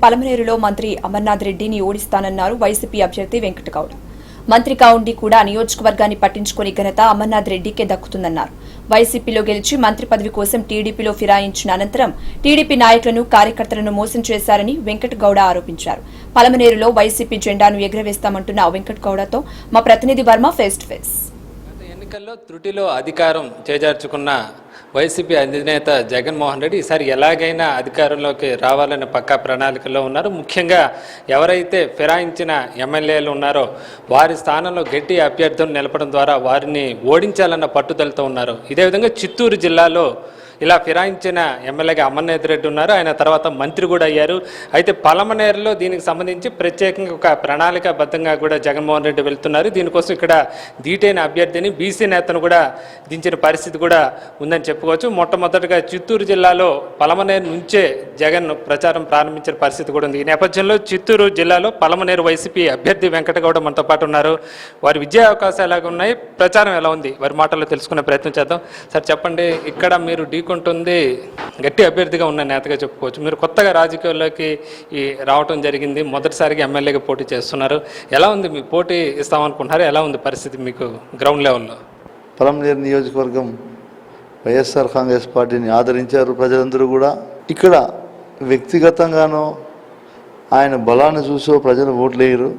పలమనేరులో మంత్రి అమర్నాథ్ రెడ్డిని ఓడిస్తానన్నారు వైసీపీ అభ్యర్థి వెంకటగౌడ. మంత్రిగా ఉండి కూడా నియోజకవర్గాన్ని పట్టించుకుని ఘనత అమర్నాథ్ రెడ్డికే దక్కుతుందన్నారు. వైసీపీలో గెలిచి మంత్రి పదవి కోసం టీడీపీలో ఫిరాయించిన అనంతరం టీడీపీ నాయకులను కార్యకర్తలను మోసం చేశారని వెంకటగౌడ ఆరోపించారు. పలమనేరులో వైసీపీ జెండాను ఎగురవేస్తామంటున్న వెంకటగౌడతో మా ప్రతినిధి వర్మ ఫేస్ టు ఫేస్. ఎన్నికల్లో త్రుటిలో అధికారం చేజార్చుకున్న వైసీపీ అధినేత జగన్మోహన్ రెడ్డి ఈసారి ఎలాగైనా అధికారంలోకి రావాలనే పక్కా ప్రణాళికలో ఉన్నారు. ముఖ్యంగా ఎవరైతే ఫిరాయించిన ఎమ్మెల్యేలు ఉన్నారో వారి స్థానంలో గట్టి అభ్యర్థులను నిలపడం ద్వారా వారిని ఓడించాలన్న పట్టుదలతో ఉన్నారు. ఇదే విధంగా చిత్తూరు జిల్లాలో ఇలా ఫిరాయించిన ఎమ్మెల్యేగా అమర్నాథ్ రెడ్డి ఉన్నారు. ఆయన తర్వాత మంత్రి కూడా అయ్యారు. అయితే పలమనేరులో దీనికి సంబంధించి ప్రత్యేకంగా ఒక ప్రణాళికాబద్ధంగా కూడా జగన్మోహన్ రెడ్డి వెళ్తున్నారు. దీనికోసం ఇక్కడ ధీటైన అభ్యర్థిని బీసీ నేతను కూడా దించిన పరిస్థితి కూడా ఉందని చెప్పుకోవచ్చు. మొట్టమొదటిగా చిత్తూరు జిల్లాలో పలమనేరు నుంచే జగన్ ప్రచారం ప్రారంభించిన పరిస్థితి కూడా ఉంది. ఈ నేపథ్యంలో చిత్తూరు జిల్లాలో పలమనేరు వైసీపీ అభ్యర్థి వెంకటగౌడ మనతో పాటు ఉన్నారు. వారి విజయ అవకాశాలు ఎలాగ ఉన్నాయి, ప్రచారం ఎలా ఉంది, వారి మాటల్లో తెలుసుకునే ప్రయత్నం చేద్దాం. సార్ చెప్పండి, ఇక్కడ మీరు ఉంటుంది గట్టి అభ్యర్థిగా ఉన్న నేతగా చెప్పుకోవచ్చు. మీరు కొత్తగా రాజకీయాల్లోకి రావటం జరిగింది, మొదటిసారిగా ఎమ్మెల్యేగా పోటీ చేస్తున్నారు. ఎలా ఉంది, మీ పోటీ ఇస్తామనుకుంటున్నారు? ఎలా ఉంది పరిస్థితి మీకు గ్రౌండ్ లెవెల్లో? పలమనేరు నియోజకవర్గం వైఎస్ఆర్ కాంగ్రెస్ పార్టీని ఆదరించారు ప్రజలందరూ కూడా. ఇక్కడ వ్యక్తిగతంగానో ఆయన బలాన్ని చూసో ప్రజలు ఓట్లేయరు.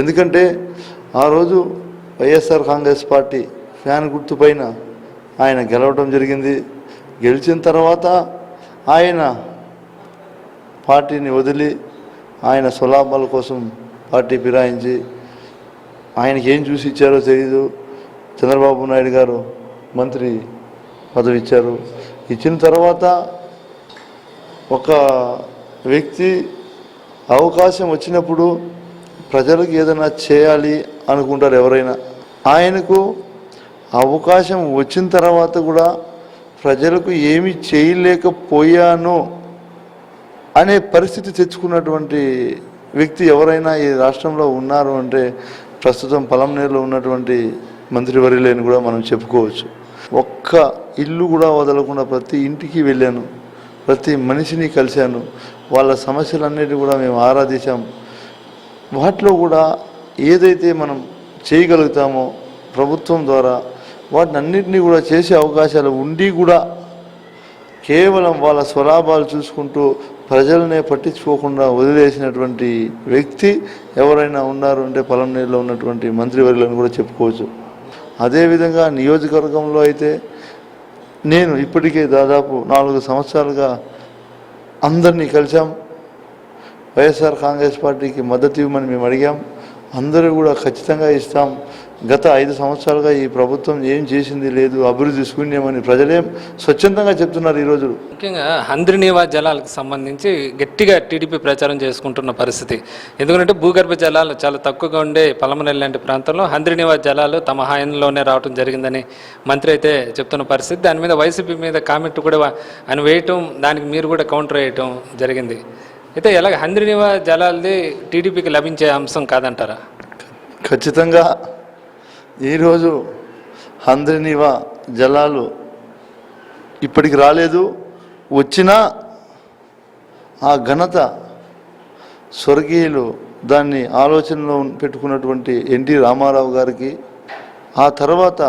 ఎందుకంటే ఆ రోజు వైఎస్ఆర్ కాంగ్రెస్ పార్టీ ఫ్యాన్ గుర్తుపైన ఆయన గెలవడం జరిగింది. గెలిచిన తర్వాత ఆయన పార్టీని వదిలి ఆయన స్వలాభాల కోసం పార్టీ ఫిరాయించి ఆయనకి ఏం చూసి ఇచ్చారో తెలీదు. చంద్రబాబు నాయుడు గారు మంత్రి పదవి ఇచ్చారు. ఇచ్చిన తర్వాత ఒక వ్యక్తి అవకాశం వచ్చినప్పుడు ప్రజలకు ఏదైనా చేయాలి అనుకుంటారు ఎవరైనా. ఆయనకు అవకాశం వచ్చిన తర్వాత కూడా ప్రజలకు ఏమి చేయలేకపోయాను అనే పరిస్థితి తెచ్చుకున్నటువంటి వ్యక్తి ఎవరైనా ఈ రాష్ట్రంలో ఉన్నారు అంటే ప్రస్తుతం పలమనేరులో ఉన్నటువంటి మంత్రివర్యులని కూడా మనం చెప్పుకోవచ్చు. ఒక్క ఇల్లు కూడా వదలకుండా ప్రతి ఇంటికి వెళ్ళాను, ప్రతి మనిషిని కలిశాను, వాళ్ళ సమస్యలన్నిటి కూడా మేము ఆరాధించాం. వాటిలో కూడా ఏదైతే మనం చేయగలుగుతామో ప్రభుత్వం ద్వారా వాటిని అన్నింటినీ కూడా చేసే అవకాశాలు ఉండి కూడా కేవలం వాళ్ళ స్వలాభాలు చూసుకుంటూ ప్రజలనే పట్టించుకోకుండా వదిలేసినటువంటి వ్యక్తి ఎవరైనా ఉన్నారు అంటే పలమనేరులో ఉన్నటువంటి మంత్రివర్యులను కూడా చెప్పుకోవచ్చు. అదేవిధంగా నియోజకవర్గంలో అయితే నేను ఇప్పటికే దాదాపు 4 సంవత్సరాలుగా అందరినీ కలిసాం. వైఎస్ఆర్ కాంగ్రెస్ పార్టీకి మద్దతు ఇవ్వమని మేము అడిగాం. అందరూ కూడా ఖచ్చితంగా ఇస్తాం. గత 5 సంవత్సరాలుగా ఈ ప్రభుత్వం ఏం చేసింది లేదు, అభివృద్ధి శూన్యమని ప్రజలే స్వచ్ఛందంగా చెప్తున్నారు. ఈరోజు ముఖ్యంగా హంద్రినీవా జలాలకు సంబంధించి గట్టిగా టీడీపీ ప్రచారం చేసుకుంటున్న పరిస్థితి. ఎందుకంటే భూగర్భ జలాలు చాలా తక్కువగా ఉండే పలమనేరు లాంటి ప్రాంతంలో హంద్రినీవా జలాలు తమ హాయంలోనే రావడం జరిగిందని మంత్రి అయితే చెప్తున్న పరిస్థితి. దాని మీద వైసీపీ మీద కామెంట్ కూడా ఆయన వేయటం, దానికి మీరు కూడా కౌంటర్ వేయటం జరిగింది. అయితే ఎలాగ హంద్రినీవా జలాలది టీడీపీకి లభించే అంశం కాదంటారా? ఖచ్చితంగా ఈరోజు హంద్రినీవా జలాలు ఇప్పటికి రాలేదు. వచ్చినా ఆ ఘనత స్వర్గీయులు దాన్ని ఆలోచనలో పెట్టుకున్నటువంటి ఎన్టీ రామారావు గారికి, ఆ తర్వాత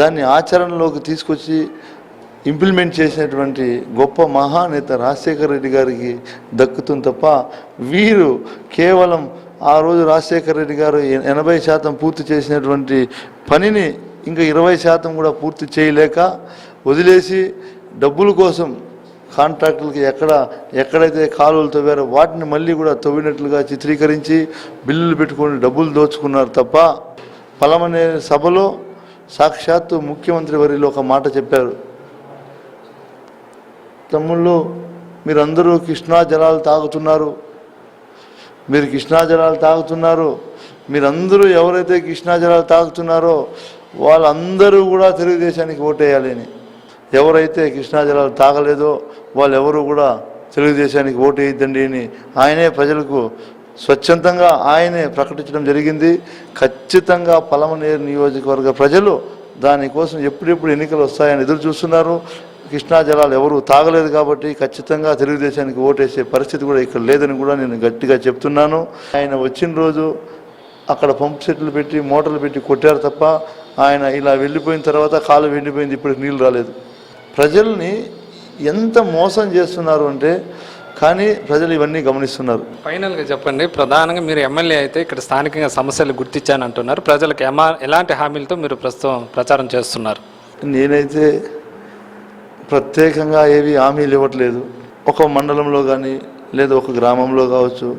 దాన్ని ఆచరణలోకి తీసుకొచ్చి ఇంప్లిమెంట్ చేసినటువంటి గొప్ప మహానేత రాజశేఖర రెడ్డి గారికి దక్కుతుంది తప్ప వీరు కేవలం ఆ రోజు రాజశేఖర రెడ్డి గారు 80% పూర్తి చేసినటువంటి పనిని ఇంకా 20% కూడా పూర్తి చేయలేక వదిలేసి డబ్బుల కోసం కాంట్రాక్టులకి ఎక్కడైతే కాలువలు తవ్వారో వాటిని మళ్ళీ కూడా తవ్వినట్లుగా చిత్రీకరించి బిల్లులు పెట్టుకొని డబ్బులు దోచుకున్నారు తప్ప. పలమనేరు సభలో సాక్షాత్తు ముఖ్యమంత్రి వర్యులు ఒక మాట చెప్పారు, తమ్ముళ్ళు మీరందరూ కృష్ణా జలాలు తాగుతున్నారు, మీరు కృష్ణా జలాలు తాగుతున్నారు, మీరందరూ ఎవరైతే కృష్ణా జలాలు తాగుతున్నారో వాళ్ళందరూ కూడా తెలుగుదేశానికి ఓటేయాలి అని. ఎవరైతే కృష్ణా జలాలు తాగలేదో వాళ్ళెవరూ కూడా తెలుగుదేశానికి ఓటు వేయద్దండి అని ఆయనే ప్రజలకు స్వచ్ఛందంగా ఆయనే ప్రకటించడం జరిగింది. ఖచ్చితంగా పలమనేరు నియోజకవర్గ ప్రజలు దానికోసం ఎప్పుడెప్పుడు ఎన్నికలు వస్తాయని ఎదురు చూస్తున్నారు. కృష్ణా జలాలు ఎవరు తాగలేదు కాబట్టి ఖచ్చితంగా తెలుగుదేశానికి ఓటేసే పరిస్థితి కూడా ఇక్కడ లేదని కూడా నేను గట్టిగా చెప్తున్నాను. ఆయన వచ్చిన రోజు అక్కడ పంప్ సెట్లు పెట్టి మోటార్లు పెట్టి కొట్టారు తప్ప ఆయన ఇలా వెళ్ళిపోయిన తర్వాత కాలు వెళ్ళిపోయింది, ఇప్పటికి నీళ్ళు రాలేదు. ప్రజల్ని ఎంత మోసం చేస్తున్నారు అంటే కానీ ప్రజలు ఇవన్నీ గమనిస్తున్నారు. ఫైనల్గా చెప్పండి, ప్రధానంగా మీరు ఎమ్మెల్యే అయితే ఇక్కడ స్థానికంగా సమస్యలు గుర్తించానంటున్నారు. ప్రజలకు ఎలాంటి హామీలతో మీరు ప్రస్తుతం ప్రచారం చేస్తున్నారు? నేనైతే ప్రత్యేకంగా ఏవి హామీలు ఇవ్వట్లేదు. ఒక మండలంలో కానీ లేదా ఒక గ్రామంలో కావచ్చు,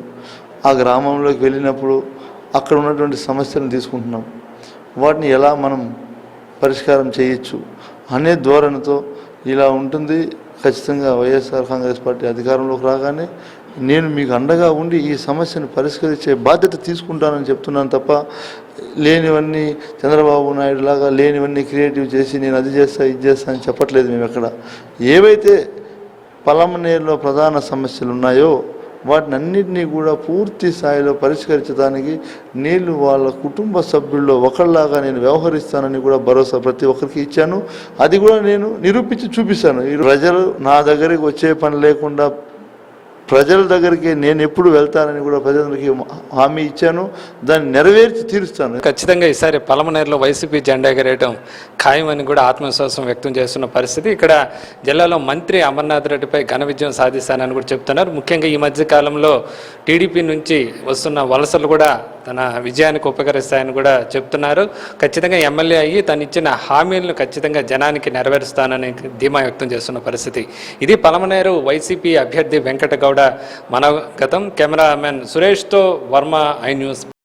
ఆ గ్రామంలోకి వెళ్ళినప్పుడు అక్కడ ఉన్నటువంటి సమస్యలను తీసుకుంటున్నాం, వాటిని ఎలా మనం పరిష్కారం చేయొచ్చు అనే ధోరణితో ఇలా ఉంటుంది. ఖచ్చితంగా వైఎస్ఆర్ కాంగ్రెస్ పార్టీ అధికారంలోకి రాగానే నేను మీకు అండగా ఉండి ఈ సమస్యను పరిష్కరించే బాధ్యత తీసుకుంటానని చెప్తున్నాను తప్ప లేనివన్నీ చంద్రబాబు నాయుడు లాగా లేనివన్నీ క్రియేటివ్ చేసి నేను అది చేస్తా ఇది చేస్తా అని చెప్పట్లేదు. మేము ఎక్కడ ఏవైతే పలమనేరులో ప్రధాన సమస్యలు ఉన్నాయో వాటిని అన్నింటినీ కూడా పూర్తి స్థాయిలో పరిష్కరించడానికి నేను వాళ్ళ కుటుంబ సభ్యుల్లో ఒకళ్ళలాగా నేను వ్యవహరిస్తానని కూడా భరోసా ప్రతి ఒక్కరికి ఇచ్చాను. అది కూడా నేను నిరూపించి చూపిస్తాను. ఈ ప్రజలు నా దగ్గరికి వచ్చే పని లేకుండా ప్రజల దగ్గరికి నేను ఎప్పుడు వెళ్తానని కూడా ప్రజలకి హామీ ఇచ్చాను. దాన్ని నెరవేర్చి తీరుస్తాను. ఖచ్చితంగా ఈసారి పలమనేరులో వైసీపీ జెండా ఎగరేయడం ఖాయమని కూడా ఆత్మవిశ్వాసం వ్యక్తం చేస్తున్న పరిస్థితి. ఇక్కడ జిల్లాలో మంత్రి అమర్నాథ్ రెడ్డిపై ఘన విజయం సాధిస్తానని కూడా చెప్తున్నారు. ముఖ్యంగా ఈ మధ్య కాలంలో టీడీపీ నుంచి వస్తున్న వలసలు కూడా తన విజయానికి ఉపకరిస్తాయని కూడా చెప్తున్నారు. ఖచ్చితంగా ఎమ్మెల్యే అయ్యి తను ఇచ్చిన హామీలను ఖచ్చితంగా జనానికి నెరవేరుస్తానని ధీమా వ్యక్తం చేస్తున్న పరిస్థితి. ఇది పలమనేరు వైసీపీ అభ్యర్థి వెంకటగౌడ మనగతం. కెమెరామెన్ సురేష్తో వర్మ, ఐ న్యూస్.